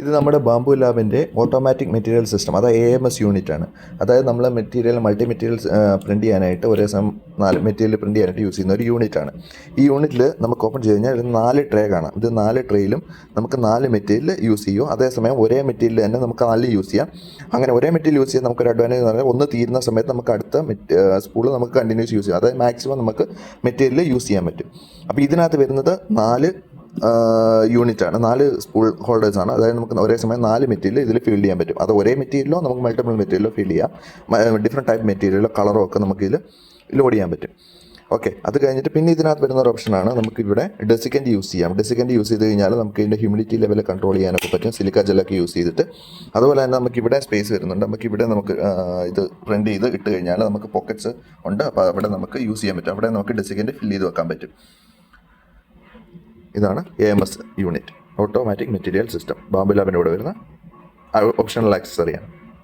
ഇത് നമ്മുടെ bamboo ലാബിൻ്റെ automatic material system, അതായത് AMS യൂണിറ്റ് ആണ്. അതായത് നമ്മൾ മൾട്ടി മെറ്റീരിയൽസ് പ്രിൻറ്റ് ചെയ്യാനായിട്ട് ഒരേ സമയം 4 മെറ്റീരിയൽ പ്രിൻറ്റ് ചെയ്യാനായിട്ട് യൂസ് ചെയ്യുന്ന ഒരു യൂണിറ്റ് ആണ്. ഈ യൂണിറ്റിൽ നമുക്ക് ഓപ്പൺ ചെയ്ത് കഴിഞ്ഞാൽ 4 ട്രേ കാണാം. ഇത് 4 ട്രേയിലും നമുക്ക് 4 മെറ്റീരിയൽ യൂസ് ചെയ്യും. അതേസമയം ഒരേ മെറ്റീരിയൽ തന്നെ നമുക്ക് 4 യൂസ് ചെയ്യാം. അങ്ങനെ ഒരേ മെറ്റീരിയൽ യൂസ് ചെയ്യാൻ നമുക്കൊരു അഡ്വാൻറ്റേജ് എന്ന് പറഞ്ഞാൽ ഒന്ന് തീരുന്ന സമയത്ത് നമുക്ക് അടുത്ത സ്പൂള് നമുക്ക് കണ്ടിന്യൂസ് യൂസ് ചെയ്യാം. അതായത് മാക്സിമം നമുക്ക് മെറ്റീരിയൽ യൂസ് ചെയ്യാൻ പറ്റും. അപ്പോൾ ഇതിനകത്ത് വരുന്നത് 4 യൂണിറ്റാണ്, 4 സ്പൂൾ ഹോൾഡേഴ്സാണ്. അതായത് നമുക്ക് ഒരേ സമയം 4 മെറ്റീരിയൽ ഇതിൽ ഫിൽ ചെയ്യാൻ പറ്റും. അത് ഒരേ മെറ്റീരിയലോ നമുക്ക് മൾട്ടിപ്പിൾ മെറ്റീരിയലോ ഫിൽ ചെയ്യാം. ഡിഫറെൻറ്റ് ടൈപ്പ് മെറ്റീരിയലോ കളറോ ഒക്കെ നമുക്ക് ഇതിൽ ലോഡ് ചെയ്യാൻ പറ്റും. ഓക്കെ, അത് കഴിഞ്ഞിട്ട് പിന്നെ ഇതിനകത്ത് വരുന്ന ഒരു ഓപ്ഷനാണ് നമുക്കിവിടെ ഡെസിക്കൻറ്റ് യൂസ് ചെയ്യാം. ഡെസിക്കൻറ്റ് യൂസ് ചെയ്ത് കഴിഞ്ഞാൽ നമുക്ക് ഇതിൻ്റെ ഹ്യൂമിഡിറ്റി ലെവൽ കൺട്രോൾ ചെയ്യാനൊക്കെ പറ്റും, സിലിക്ക ജെല്ലൊക്കെ യൂസ് ചെയ്തിട്ട്. അതുപോലെ തന്നെ നമുക്കിവിടെ സ്പേസ് വരുന്നുണ്ട്. നമുക്കിവിടെ ഇത് പ്രിൻറ്റ് ചെയ്ത് ഇട്ട് കഴിഞ്ഞാൽ നമുക്ക് പോക്കറ്റ്സ് ഉണ്ട്. അപ്പോൾ അവിടെ നമുക്ക് യൂസ് ചെയ്യാൻ പറ്റും. അവിടെ നമുക്ക് ഡെസിക്കൻറ്റ് ഫിൽ ചെയ്ത് വെക്കാൻ പറ്റും. ഇതാണ് AMS unit, automatic material system. Bambu ലാബിൻ്റെ കൂടെ വരുന്ന ഓപ്ഷണൽ ആക്സസറിയാണ്.